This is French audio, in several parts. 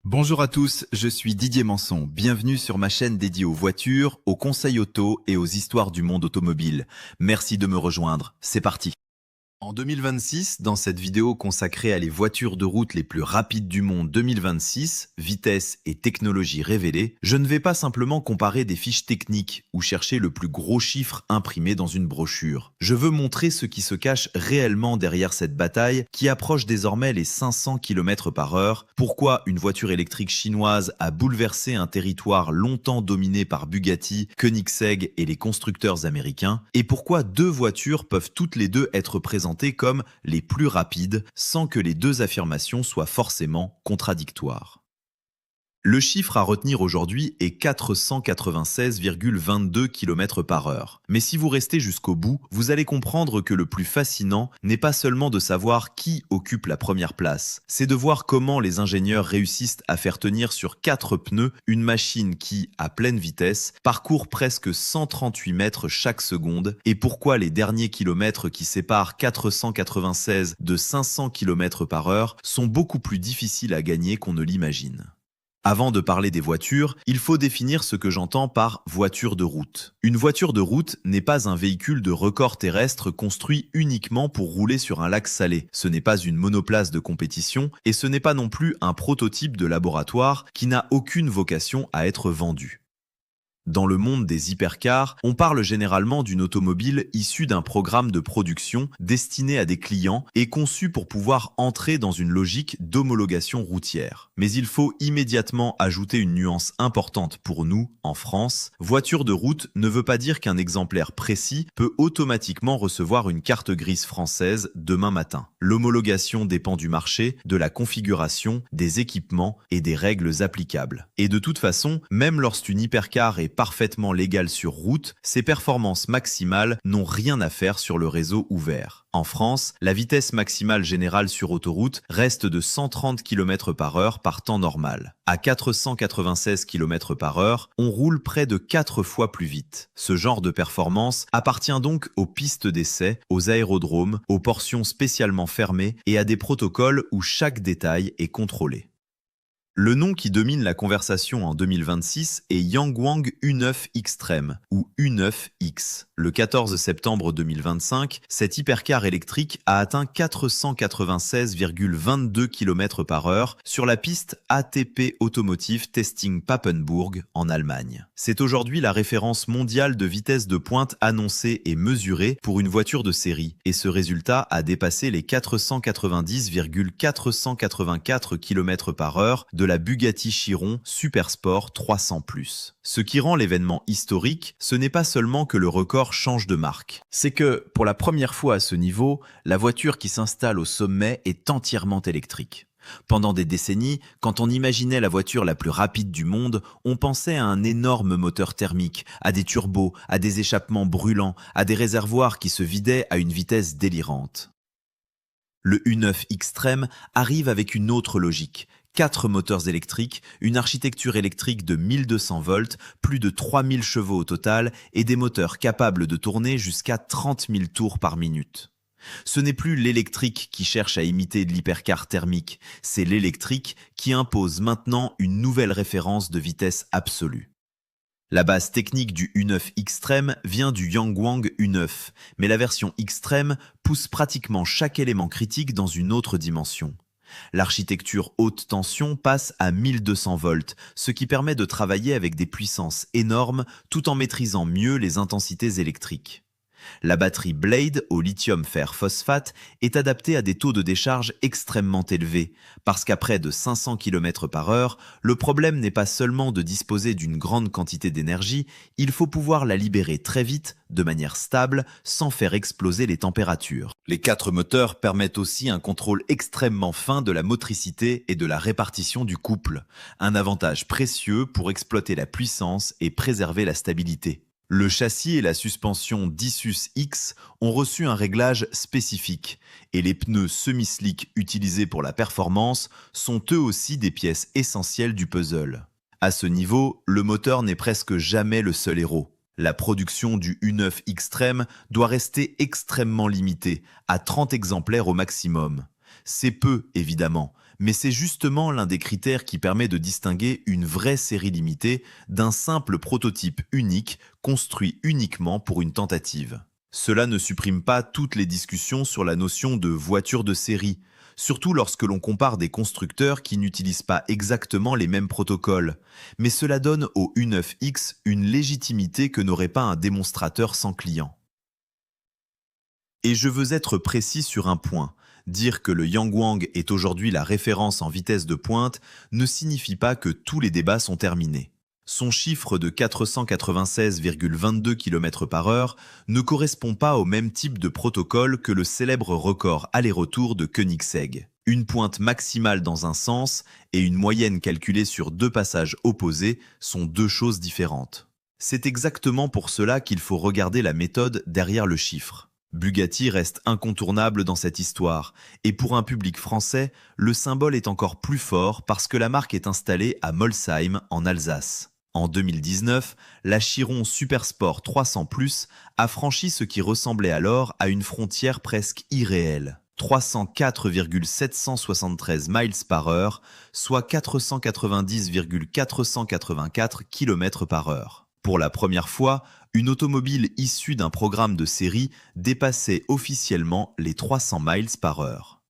Bonjour à tous, je suis Didier Manson. Bienvenue sur ma chaîne dédiée aux voitures, aux conseils auto et aux histoires du monde automobile. Merci de me rejoindre. C'est parti. En 2026, dans cette vidéo consacrée à les voitures de route les plus rapides du monde 2026, vitesse et technologie révélées, je ne vais pas simplement comparer des fiches techniques ou chercher le plus gros chiffre imprimé dans une brochure. Je veux montrer ce qui se cache réellement derrière cette bataille qui approche désormais les 500 km/h, pourquoi une voiture électrique chinoise a bouleversé un territoire longtemps dominé par Bugatti, Koenigsegg et les constructeurs américains, et pourquoi deux voitures peuvent toutes les deux être présentées comme les plus rapides sans que les deux affirmations soient forcément contradictoires. Le chiffre à retenir aujourd'hui est 496,22 km/h. Mais si vous restez jusqu'au bout, vous allez comprendre que le plus fascinant n'est pas seulement de savoir qui occupe la première place, c'est de voir comment les ingénieurs réussissent à faire tenir sur 4 pneus une machine qui, à pleine vitesse, parcourt presque 138 mètres chaque seconde et pourquoi les derniers kilomètres qui séparent 496 de 500 km/h sont beaucoup plus difficiles à gagner qu'on ne l'imagine. Avant de parler des voitures, il faut définir ce que j'entends par voiture de route. Une voiture de route n'est pas un véhicule de record terrestre construit uniquement pour rouler sur un lac salé. Ce n'est pas une monoplace de compétition et ce n'est pas non plus un prototype de laboratoire qui n'a aucune vocation à être vendu. Dans le monde des hypercars, on parle généralement d'une automobile issue d'un programme de production destiné à des clients et conçue pour pouvoir entrer dans une logique d'homologation routière. Mais il faut immédiatement ajouter une nuance importante pour nous, en France. Voiture de route ne veut pas dire qu'un exemplaire précis peut automatiquement recevoir une carte grise française demain matin. L'homologation dépend du marché, de la configuration, des équipements et des règles applicables. Et de toute façon, même lorsqu'une hypercar est parfaitement légale sur route, ses performances maximales n'ont rien à faire sur le réseau ouvert. En France, la vitesse maximale générale sur autoroute reste de 130 km/h par temps normal. À 496 km/h, on roule près de 4 fois plus vite. Ce genre de performance appartient donc aux pistes d'essai, aux aérodromes, aux portions spécialement fermées et à des protocoles où chaque détail est contrôlé. Le nom qui domine la conversation en 2026 est Yangwang U9 Xtreme ou U9X. Le 14 septembre 2025, cette hypercar électrique a atteint 496,22 km/h sur la piste ATP Automotive Testing Papenburg en Allemagne. C'est aujourd'hui la référence mondiale de vitesse de pointe annoncée et mesurée pour une voiture de série et ce résultat a dépassé les 490,484 km/h de la Bugatti Chiron Supersport 300+. Ce qui rend l'événement historique, ce n'est pas seulement que le record change de marque. C'est que, pour la première fois à ce niveau, la voiture qui s'installe au sommet est entièrement électrique. Pendant des décennies, quand on imaginait la voiture la plus rapide du monde, on pensait à un énorme moteur thermique, à des turbos, à des échappements brûlants, à des réservoirs qui se vidaient à une vitesse délirante. Le U9 Xtreme arrive avec une autre logique. 4 moteurs électriques, une architecture électrique de 1200 volts, plus de 3000 chevaux au total et des moteurs capables de tourner jusqu'à 30 000 tours par minute. Ce n'est plus l'électrique qui cherche à imiter de l'hypercar thermique, c'est l'électrique qui impose maintenant une nouvelle référence de vitesse absolue. La base technique du U9 Xtreme vient du Yangwang U9, mais la version Xtreme pousse pratiquement chaque élément critique dans une autre dimension. L'architecture haute tension passe à 1200 volts, ce qui permet de travailler avec des puissances énormes tout en maîtrisant mieux les intensités électriques. La batterie Blade au lithium fer phosphate est adaptée à des taux de décharge extrêmement élevés, parce qu'à près de 500 km/h, le problème n'est pas seulement de disposer d'une grande quantité d'énergie, il faut pouvoir la libérer très vite, de manière stable, sans faire exploser les températures. Les 4 moteurs permettent aussi un contrôle extrêmement fin de la motricité et de la répartition du couple, un avantage précieux pour exploiter la puissance et préserver la stabilité. Le châssis et la suspension Dissus X ont reçu un réglage spécifique et les pneus semi-slick utilisés pour la performance sont eux aussi des pièces essentielles du puzzle. À ce niveau, le moteur n'est presque jamais le seul héros. La production du U9 Xtreme doit rester extrêmement limitée, à 30 exemplaires au maximum. C'est peu, évidemment, Mais c'est justement l'un des critères qui permet de distinguer une vraie série limitée d'un simple prototype unique construit uniquement pour une tentative. Cela ne supprime pas toutes les discussions sur la notion de voiture de série, surtout lorsque l'on compare des constructeurs qui n'utilisent pas exactement les mêmes protocoles, mais cela donne au U9X une légitimité que n'aurait pas un démonstrateur sans client. Et je veux être précis sur un point. Dire que le Yangwang est aujourd'hui la référence en vitesse de pointe ne signifie pas que tous les débats sont terminés. Son chiffre de 496,22 km/h ne correspond pas au même type de protocole que le célèbre record aller-retour de Koenigsegg. Une pointe maximale dans un sens et une moyenne calculée sur deux passages opposés sont deux choses différentes. C'est exactement pour cela qu'il faut regarder la méthode derrière le chiffre. Bugatti reste incontournable dans cette histoire, et pour un public français, le symbole est encore plus fort parce que la marque est installée à Molsheim, en Alsace. En 2019, la Chiron Supersport 300+ a franchi ce qui ressemblait alors à une frontière presque irréelle. 304,773 miles par heure, soit 490,484 km/h. Pour la première fois, une automobile issue d'un programme de série dépassait officiellement les 300 miles par heure.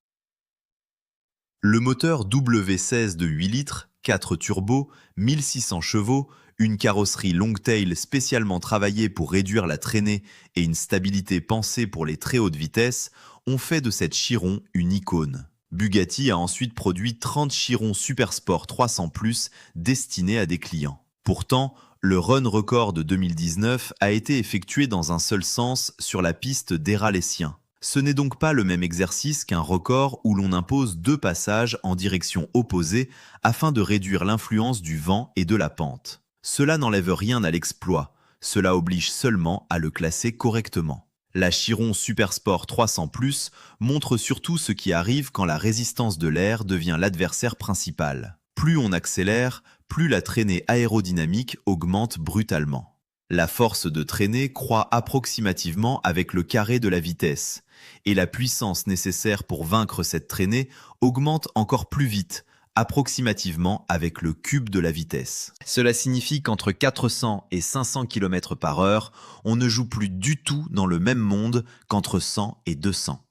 Le moteur W16 de 8 litres, 4 turbos, 1600 chevaux, une carrosserie Longtail spécialement travaillée pour réduire la traînée et une stabilité pensée pour les très hautes vitesses ont fait de cette Chiron une icône. Bugatti a ensuite produit 30 Chiron Supersport 300+ destinés à des clients. Pourtant, le run record de 2019 a été effectué dans un seul sens sur la piste d'Era-les-Siens. Ce n'est donc pas le même exercice qu'un record où l'on impose deux passages en direction opposée afin de réduire l'influence du vent et de la pente. Cela n'enlève rien à l'exploit, cela oblige seulement à le classer correctement. La Chiron Supersport 300+ montre surtout ce qui arrive quand la résistance de l'air devient l'adversaire principal. Plus on accélère, plus la traînée aérodynamique augmente brutalement. La force de traînée croît approximativement avec le carré de la vitesse, et la puissance nécessaire pour vaincre cette traînée augmente encore plus vite, approximativement avec le cube de la vitesse. Cela signifie qu'entre 400 et 500 km/h, on ne joue plus du tout dans le même monde qu'entre 100 et 200.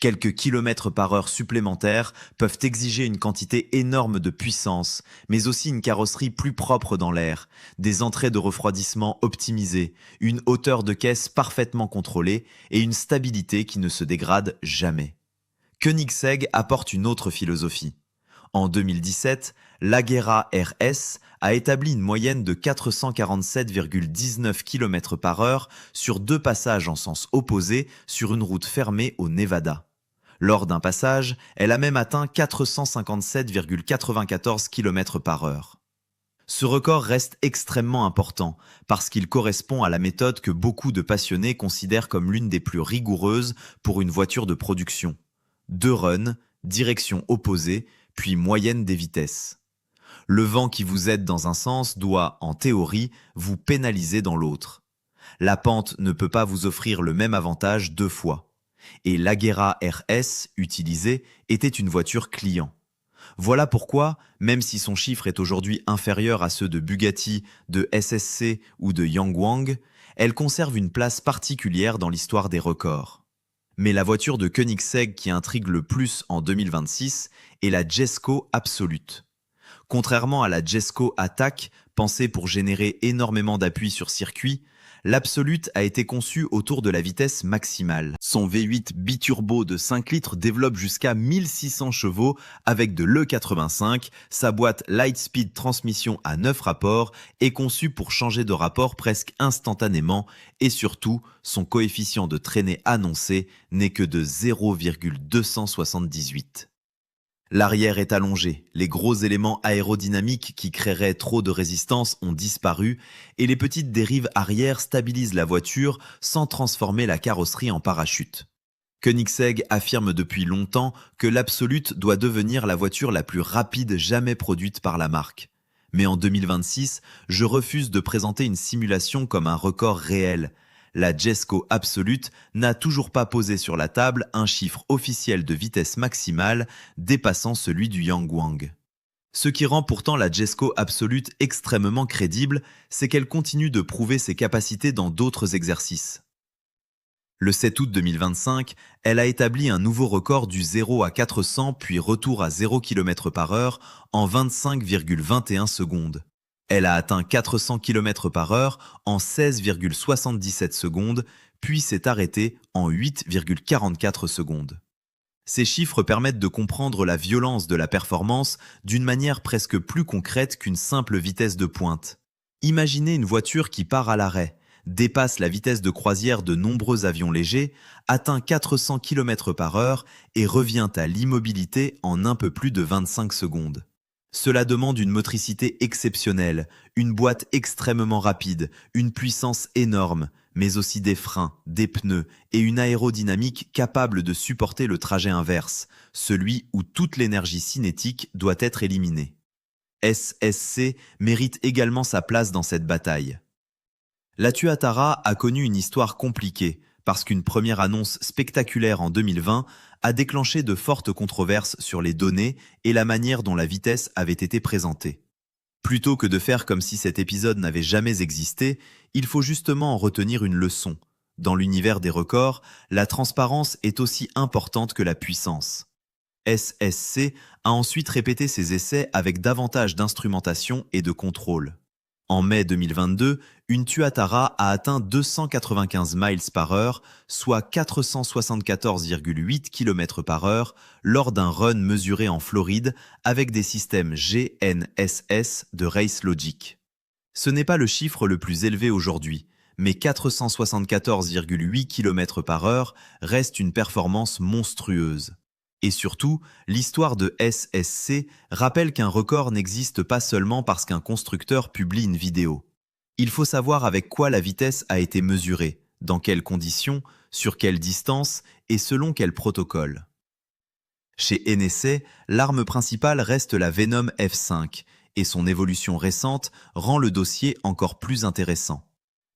Quelques kilomètres par heure supplémentaires peuvent exiger une quantité énorme de puissance, mais aussi une carrosserie plus propre dans l'air, des entrées de refroidissement optimisées, une hauteur de caisse parfaitement contrôlée et une stabilité qui ne se dégrade jamais. Koenigsegg apporte une autre philosophie. En 2017, l'Agera RS a établi une moyenne de 447,19 km/h sur deux passages en sens opposé sur une route fermée au Nevada. Lors d'un passage, elle a même atteint 457,94 km/h. Ce record reste extrêmement important parce qu'il correspond à la méthode que beaucoup de passionnés considèrent comme l'une des plus rigoureuses pour une voiture de production. Deux runs, direction opposée, puis moyenne des vitesses. Le vent qui vous aide dans un sens doit, en théorie, vous pénaliser dans l'autre. La pente ne peut pas vous offrir le même avantage deux fois. Et l'Agera RS utilisée était une voiture client. Voilà pourquoi, même si son chiffre est aujourd'hui inférieur à ceux de Bugatti, de SSC ou de Yangwang, elle conserve une place particulière dans l'histoire des records. Mais la voiture de Koenigsegg qui intrigue le plus en 2026 est la Jesko Absolute. Contrairement à la Jesko Attack, pensée pour générer énormément d'appui sur circuit, l'Absolute a été conçue autour de la vitesse maximale. Son V8 biturbo de 5 litres développe jusqu'à 1600 chevaux avec de l'E85, sa boîte Lightspeed transmission à 9 rapports est conçue pour changer de rapport presque instantanément et surtout, son coefficient de traînée annoncé n'est que de 0,278. L'arrière est allongé, les gros éléments aérodynamiques qui créeraient trop de résistance ont disparu et les petites dérives arrière stabilisent la voiture sans transformer la carrosserie en parachute. Koenigsegg affirme depuis longtemps que l'Absolute doit devenir la voiture la plus rapide jamais produite par la marque. Mais en 2026, je refuse de présenter une simulation comme un record réel. la Jesko Absolute n'a toujours pas posé sur la table un chiffre officiel de vitesse maximale dépassant celui du Yangwang. Ce qui rend pourtant la Jesko Absolute extrêmement crédible, c'est qu'elle continue de prouver ses capacités dans d'autres exercices. Le 7 août 2025, elle a établi un nouveau record du 0 à 400 puis retour à 0 km/h en 25,21 secondes. Elle a atteint 400 km/h en 16,77 secondes, puis s'est arrêtée en 8,44 secondes. Ces chiffres permettent de comprendre la violence de la performance d'une manière presque plus concrète qu'une simple vitesse de pointe. Imaginez une voiture qui part à l'arrêt, dépasse la vitesse de croisière de nombreux avions légers, atteint 400 km/h et revient à l'immobilité en un peu plus de 25 secondes. Cela demande une motricité exceptionnelle, une boîte extrêmement rapide, une puissance énorme, mais aussi des freins, des pneus et une aérodynamique capable de supporter le trajet inverse, celui où toute l'énergie cinétique doit être éliminée. SSC mérite également sa place dans cette bataille. La Tuatara a connu une histoire compliquée parce qu'une première annonce spectaculaire en 2020 a déclenché de fortes controverses sur les données et la manière dont la vitesse avait été présentée. Plutôt que de faire comme si cet épisode n'avait jamais existé, il faut justement en retenir une leçon. Dans l'univers des records, la transparence est aussi importante que la puissance. SSC a ensuite répété ses essais avec davantage d'instrumentation et de contrôle. En mai 2022, une Tuatara a atteint 295 miles par heure, soit 474,8 km/h, lors d'un run mesuré en Floride avec des systèmes GNSS de Race Logic. Ce n'est pas le chiffre le plus élevé aujourd'hui, mais 474,8 km/h reste une performance monstrueuse. Et surtout, l'histoire de SSC rappelle qu'un record n'existe pas seulement parce qu'un constructeur publie une vidéo. Il faut savoir avec quoi la vitesse a été mesurée, dans quelles conditions, sur quelle distance et selon quel protocole. Chez NSA, l'arme principale reste la Venom F5, et son évolution récente rend le dossier encore plus intéressant.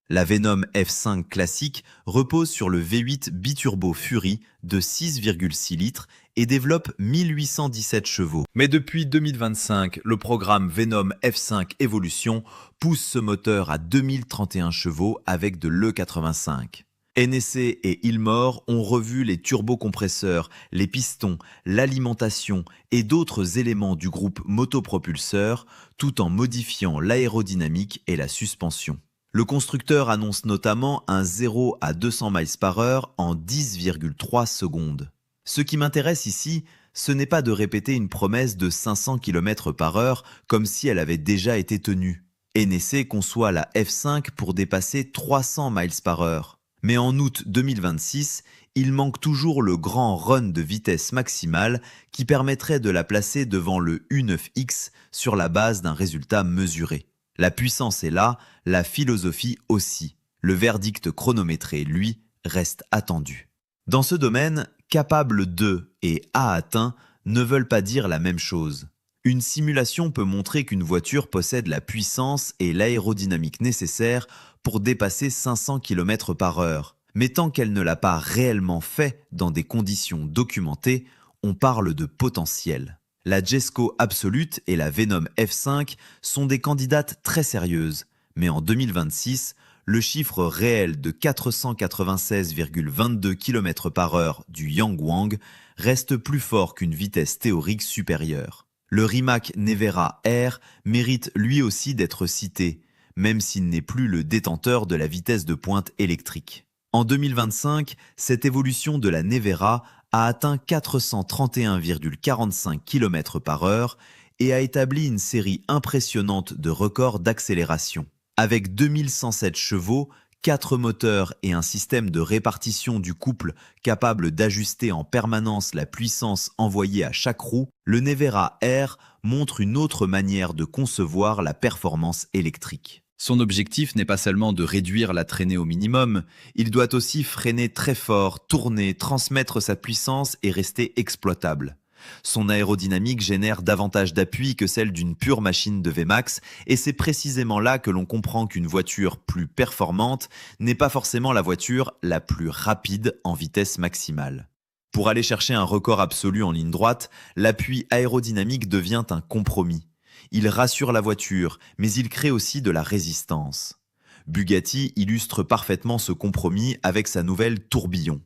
La Venom F5 classique repose sur le V8 biturbo Fury de 6,6 litres et développe 1817 chevaux. Mais depuis 2025, le programme Venom F5 Evolution pousse ce moteur à 2031 chevaux avec de l'E85. NSA et Ilmor ont revu les turbocompresseurs, les pistons, l'alimentation et d'autres éléments du groupe motopropulseur, tout en modifiant l'aérodynamique et la suspension. Le constructeur annonce notamment un 0 à 200 miles par heure en 10,3 secondes. Ce qui m'intéresse ici, ce n'est pas de répéter une promesse de 500 km/h comme si elle avait déjà été tenue. NSA conçoit la F5 pour dépasser 300 miles par heure. Mais en août 2026, il manque toujours le grand run de vitesse maximale qui permettrait de la placer devant le U9X sur la base d'un résultat mesuré. La puissance est là, la philosophie aussi. Le verdict chronométré, lui, reste attendu. Dans ce domaine, capable de et a atteint ne veulent pas dire la même chose. Une simulation peut montrer qu'une voiture possède la puissance et l'aérodynamique nécessaires pour dépasser 500 km/h. Mais tant qu'elle ne l'a pas réellement fait dans des conditions documentées, on parle de potentiel. La Jesko Absolute et la Venom F5 sont des candidates très sérieuses, mais en 2026, le chiffre réel de 496,22 km/h du Yangwang reste plus fort qu'une vitesse théorique supérieure. Le Rimac Nevera R mérite lui aussi d'être cité, même s'il n'est plus le détenteur de la vitesse de pointe électrique. En 2025, cette évolution de la Nevera a atteint 431,45 km/h et a établi une série impressionnante de records d'accélération. Avec 2107 chevaux, 4 moteurs et un système de répartition du couple capable d'ajuster en permanence la puissance envoyée à chaque roue, le Nevera R montre une autre manière de concevoir la performance électrique. Son objectif n'est pas seulement de réduire la traînée au minimum, il doit aussi freiner très fort, tourner, transmettre sa puissance et rester exploitable. Son aérodynamique génère davantage d'appui que celle d'une pure machine de VMAX, et c'est précisément là que l'on comprend qu'une voiture plus performante n'est pas forcément la voiture la plus rapide en vitesse maximale. Pour aller chercher un record absolu en ligne droite, l'appui aérodynamique devient un compromis. Il rassure la voiture, mais il crée aussi de la résistance. Bugatti illustre parfaitement ce compromis avec sa nouvelle Tourbillon.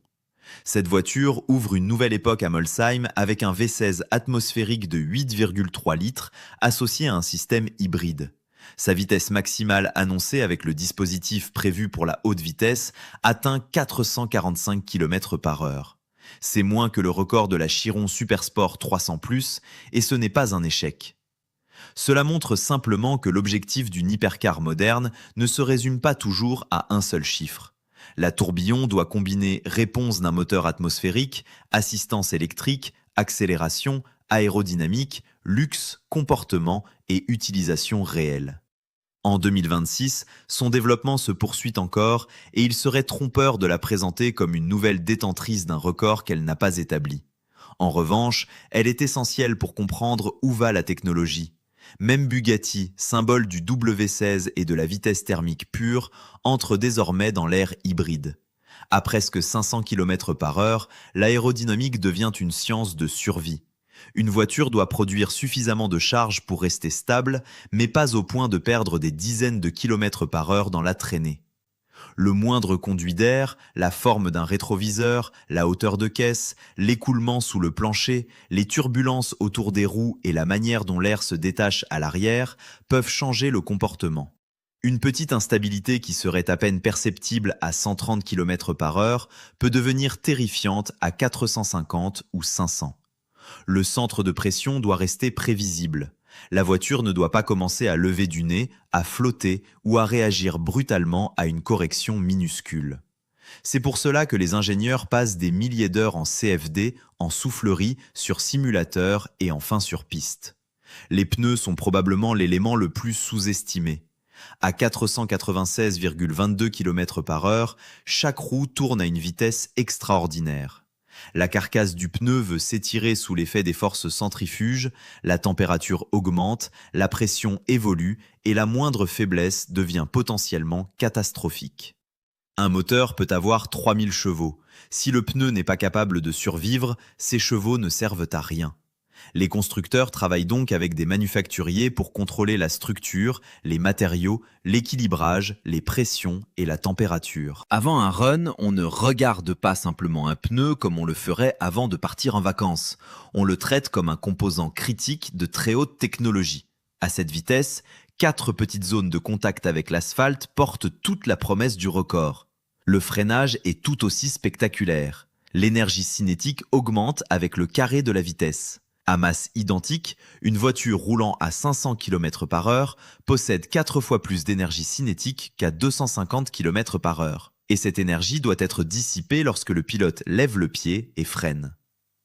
Cette voiture ouvre une nouvelle époque à Molsheim avec un V16 atmosphérique de 8,3 litres associé à un système hybride. Sa vitesse maximale annoncée avec le dispositif prévu pour la haute vitesse atteint 445 km/h. C'est moins que le record de la Chiron Supersport 300+, et ce n'est pas un échec. Cela montre simplement que l'objectif d'une hypercar moderne ne se résume pas toujours à un seul chiffre. La Tourbillon doit combiner réponse d'un moteur atmosphérique, assistance électrique, accélération, aérodynamique, luxe, comportement et utilisation réelle. En 2026, son développement se poursuit encore et il serait trompeur de la présenter comme une nouvelle détentrice d'un record qu'elle n'a pas établi. En revanche, elle est essentielle pour comprendre où va la technologie. Même Bugatti, symbole du W16 et de la vitesse thermique pure, entre désormais dans l'ère hybride. À presque 500 km/h, l'aérodynamique devient une science de survie. Une voiture doit produire suffisamment de charge pour rester stable, mais pas au point de perdre des dizaines de kilomètres par heure dans la traînée. Le moindre conduit d'air, la forme d'un rétroviseur, la hauteur de caisse, l'écoulement sous le plancher, les turbulences autour des roues et la manière dont l'air se détache à l'arrière peuvent changer le comportement. Une petite instabilité qui serait à peine perceptible à 130 km/h peut devenir terrifiante à 450 ou 500. Le centre de pression doit rester prévisible. La voiture ne doit pas commencer à lever du nez, à flotter ou à réagir brutalement à une correction minuscule. C'est pour cela que les ingénieurs passent des milliers d'heures en CFD, en soufflerie, sur simulateur et enfin sur piste. Les pneus sont probablement l'élément le plus sous-estimé. À 496,22 km/h, chaque roue tourne à une vitesse extraordinaire. La carcasse du pneu veut s'étirer sous l'effet des forces centrifuges, la température augmente, la pression évolue et la moindre faiblesse devient potentiellement catastrophique. Un moteur peut avoir 3000 chevaux. Si le pneu n'est pas capable de survivre, ces chevaux ne servent à rien. Les constructeurs travaillent donc avec des manufacturiers pour contrôler la structure, les matériaux, l'équilibrage, les pressions et la température. Avant un run, on ne regarde pas simplement un pneu comme on le ferait avant de partir en vacances. On le traite comme un composant critique de très haute technologie. À cette vitesse, 4 petites zones de contact avec l'asphalte portent toute la promesse du record. Le freinage est tout aussi spectaculaire. L'énergie cinétique augmente avec le carré de la vitesse. À masse identique, une voiture roulant à 500 km/h possède 4 fois plus d'énergie cinétique qu'à 250 km/h. Et cette énergie doit être dissipée lorsque le pilote lève le pied et freine.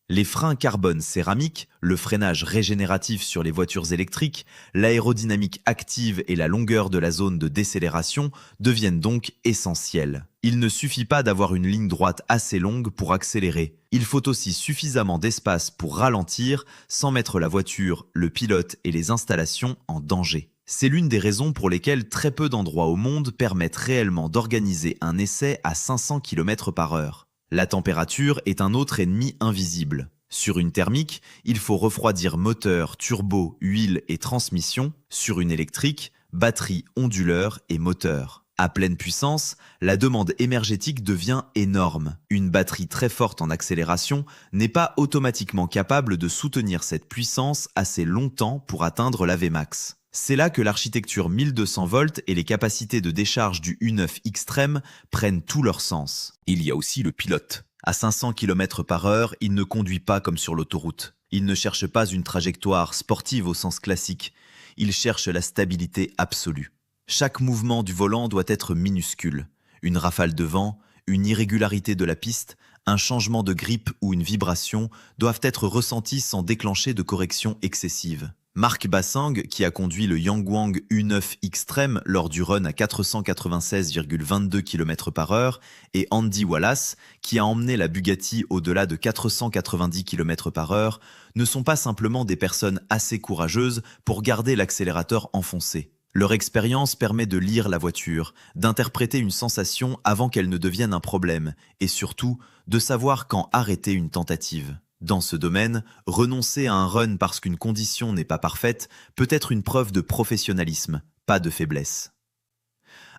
Les freins carbone céramique, le freinage régénératif sur les voitures électriques, l'aérodynamique active et la longueur de la zone de décélération deviennent donc essentiels. Il ne suffit pas d'avoir une ligne droite assez longue pour accélérer. Il faut aussi suffisamment d'espace pour ralentir sans mettre la voiture, le pilote et les installations en danger. C'est l'une des raisons pour lesquelles très peu d'endroits au monde permettent réellement d'organiser un essai à 500 km/h. La température est un autre ennemi invisible. Sur une thermique, il faut refroidir moteur, turbo, huile et transmission. Sur une électrique, batterie, onduleur et moteur. À pleine puissance, la demande énergétique devient énorme. Une batterie très forte en accélération n'est pas automatiquement capable de soutenir cette puissance assez longtemps pour atteindre la Vmax. C'est là que l'architecture 1200 volts et les capacités de décharge du U9 Extreme prennent tout leur sens. Il y a aussi le pilote. À 500 km/h, il ne conduit pas comme sur l'autoroute. Il ne cherche pas une trajectoire sportive au sens classique. Il cherche la stabilité absolue. Chaque mouvement du volant doit être minuscule. Une rafale de vent, une irrégularité de la piste, un changement de grippe ou une vibration doivent être ressentis sans déclencher de correction excessive. Mark Bassang, qui a conduit le Yangwang U9 Extreme lors du run à 496,22 km/h, et Andy Wallace, qui a emmené la Bugatti au-delà de 490 km/h, ne sont pas simplement des personnes assez courageuses pour garder l'accélérateur enfoncé. Leur expérience permet de lire la voiture, d'interpréter une sensation avant qu'elle ne devienne un problème, et surtout, de savoir quand arrêter une tentative. Dans ce domaine, renoncer à un run parce qu'une condition n'est pas parfaite peut être une preuve de professionnalisme, pas de faiblesse.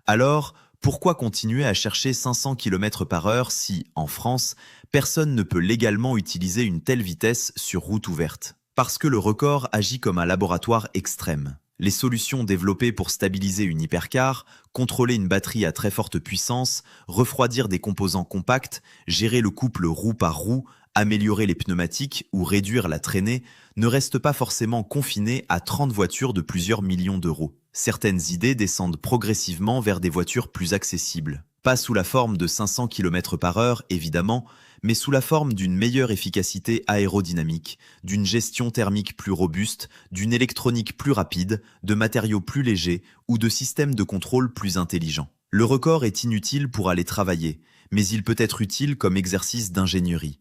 Alors, pourquoi continuer à chercher 500 km/h si, en France, personne ne peut légalement utiliser une telle vitesse sur route ouverte? Parce que le record agit comme un laboratoire extrême. Les solutions développées pour stabiliser une hypercar, contrôler une batterie à très forte puissance, refroidir des composants compacts, gérer le couple roue par roue, améliorer les pneumatiques ou réduire la traînée ne restent pas forcément confinées à 30 voitures de plusieurs millions d'euros. Certaines idées descendent progressivement vers des voitures plus accessibles. Pas sous la forme de 500 km/h, évidemment, mais sous la forme d'une meilleure efficacité aérodynamique, d'une gestion thermique plus robuste, d'une électronique plus rapide, de matériaux plus légers ou de systèmes de contrôle plus intelligents. Le record est inutile pour aller travailler, mais il peut être utile comme exercice d'ingénierie.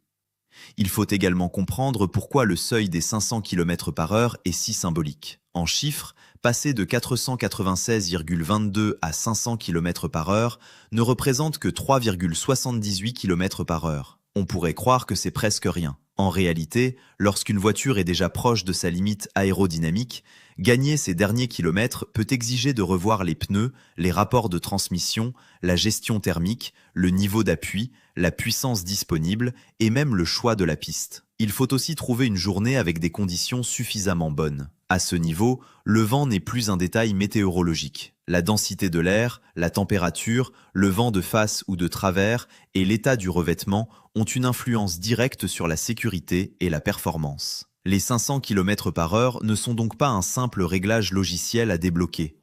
Il faut également comprendre pourquoi le seuil des 500 km/h est si symbolique. En chiffres, passer de 496,22 à 500 km/h ne représente que 3,78 km/h. On pourrait croire que c'est presque rien. En réalité, lorsqu'une voiture est déjà proche de sa limite aérodynamique, gagner ces derniers kilomètres peut exiger de revoir les pneus, les rapports de transmission, la gestion thermique, le niveau d'appui, la puissance disponible et même le choix de la piste. Il faut aussi trouver une journée avec des conditions suffisamment bonnes. À ce niveau, le vent n'est plus un détail météorologique. La densité de l'air, la température, le vent de face ou de travers et l'état du revêtement ont une influence directe sur la sécurité et la performance. Les 500 km/h ne sont donc pas un simple réglage logiciel à débloquer.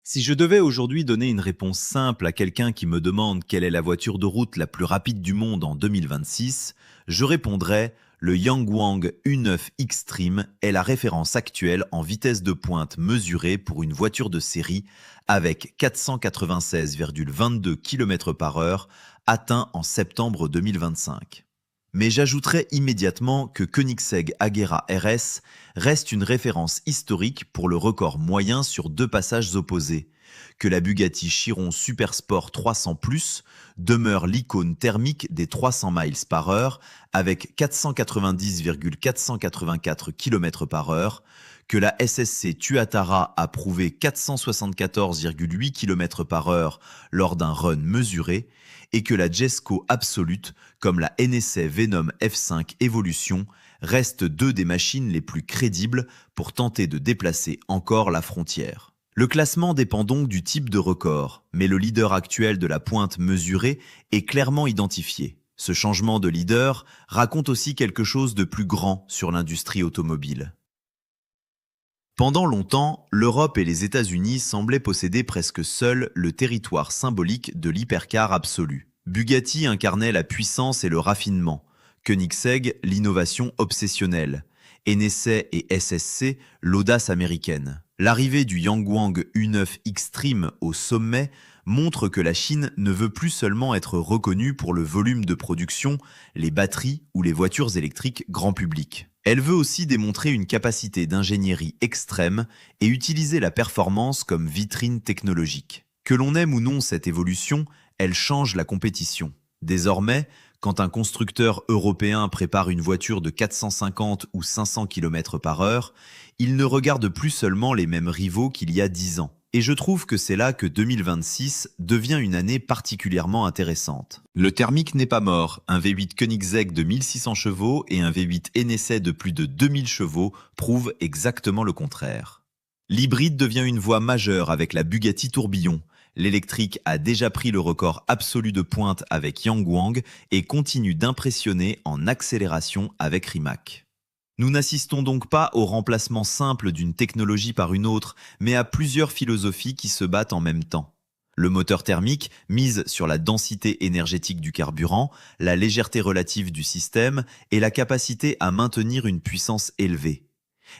Si je devais aujourd'hui donner une réponse simple à quelqu'un qui me demande quelle est la voiture de route la plus rapide du monde en 2026, je répondrais le Yangwang U9 Extreme est la référence actuelle en vitesse de pointe mesurée pour une voiture de série avec 496,22 km/h atteint en septembre 2025. Mais j'ajouterai immédiatement que Koenigsegg Agera RS reste une référence historique pour le record moyen sur deux passages opposés, que la Bugatti Chiron Supersport 300+ demeure l'icône thermique des 300 miles par heure avec 490,484 km/h, que la SSC Tuatara a prouvé 474,8 km/h lors d'un run mesuré, et que la Jesko Absolute, comme la NSA Venom F5 Evolution, restent deux des machines les plus crédibles pour tenter de déplacer encore la frontière. Le classement dépend donc du type de record, mais le leader actuel de la pointe mesurée est clairement identifié. Ce changement de leader raconte aussi quelque chose de plus grand sur l'industrie automobile. Pendant longtemps, l'Europe et les États-Unis semblaient posséder presque seuls le territoire symbolique de l'hypercar absolu. Bugatti incarnait la puissance et le raffinement, Koenigsegg l'innovation obsessionnelle, NSA et SSC l'audace américaine. L'arrivée du Yangwang U9 Extreme au sommet montre que la Chine ne veut plus seulement être reconnue pour le volume de production, les batteries ou les voitures électriques grand public. Elle veut aussi démontrer une capacité d'ingénierie extrême et utiliser la performance comme vitrine technologique. Que l'on aime ou non cette évolution, elle change la compétition. Désormais, quand un constructeur européen prépare une voiture de 450 ou 500 km/h, il ne regarde plus seulement les mêmes rivaux qu'il y a 10 ans. Et je trouve que c'est là que 2026 devient une année particulièrement intéressante. Le thermique n'est pas mort, un V8 Koenigsegg de 1600 chevaux et un V8 NSA de plus de 2000 chevaux prouvent exactement le contraire. L'hybride devient une voie majeure avec la Bugatti Tourbillon. L'électrique a déjà pris le record absolu de pointe avec Yangwang et continue d'impressionner en accélération avec Rimac. Nous n'assistons donc pas au remplacement simple d'une technologie par une autre, mais à plusieurs philosophies qui se battent en même temps. Le moteur thermique mise sur la densité énergétique du carburant, la légèreté relative du système et la capacité à maintenir une puissance élevée.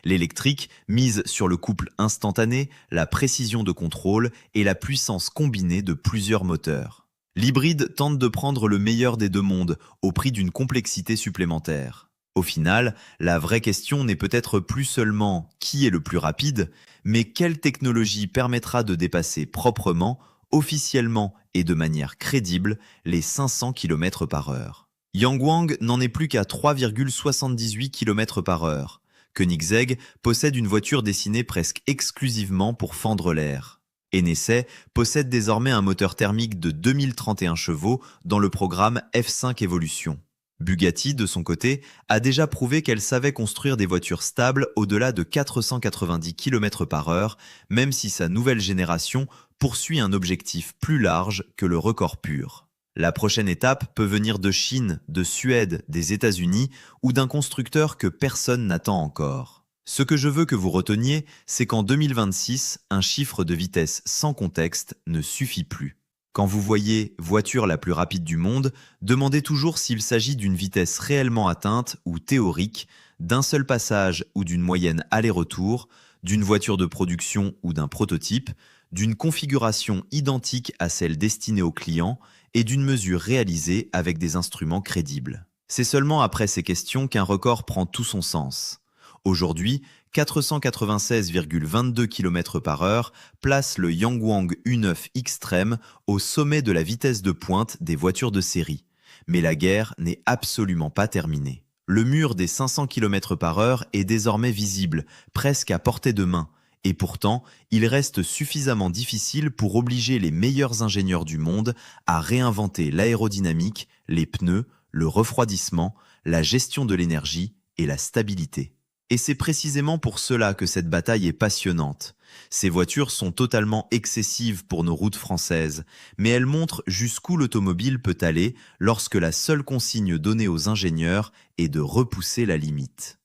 L'électrique mise sur le couple instantané, la précision de contrôle et la puissance combinée de plusieurs moteurs. L'hybride tente de prendre le meilleur des deux mondes au prix d'une complexité supplémentaire. Au final, la vraie question n'est peut-être plus seulement qui est le plus rapide, mais quelle technologie permettra de dépasser proprement, officiellement et de manière crédible les 500 km/h. Yangwang n'en est plus qu'à 3,78 km/h. Koenigsegg possède une voiture dessinée presque exclusivement pour fendre l'air. Hennessy possède désormais un moteur thermique de 2031 chevaux dans le programme F5 Evolution. Bugatti, de son côté, a déjà prouvé qu'elle savait construire des voitures stables au-delà de 490 km/h, même si sa nouvelle génération poursuit un objectif plus large que le record pur. La prochaine étape peut venir de Chine, de Suède, des États-Unis ou d'un constructeur que personne n'attend encore. Ce que je veux que vous reteniez, c'est qu'en 2026, un chiffre de vitesse sans contexte ne suffit plus. Quand vous voyez voiture la plus rapide du monde, demandez toujours s'il s'agit d'une vitesse réellement atteinte ou théorique, d'un seul passage ou d'une moyenne aller-retour, d'une voiture de production ou d'un prototype, d'une configuration identique à celle destinée au client et d'une mesure réalisée avec des instruments crédibles. C'est seulement après ces questions qu'un record prend tout son sens. Aujourd'hui, 496,22 km/h place le Yangwang U9 Xtreme au sommet de la vitesse de pointe des voitures de série. Mais la guerre n'est absolument pas terminée. Le mur des 500 km/h est désormais visible, presque à portée de main. Et pourtant, il reste suffisamment difficile pour obliger les meilleurs ingénieurs du monde à réinventer l'aérodynamique, les pneus, le refroidissement, la gestion de l'énergie et la stabilité. Et c'est précisément pour cela que cette bataille est passionnante. Ces voitures sont totalement excessives pour nos routes françaises, mais elles montrent jusqu'où l'automobile peut aller lorsque la seule consigne donnée aux ingénieurs est de repousser la limite.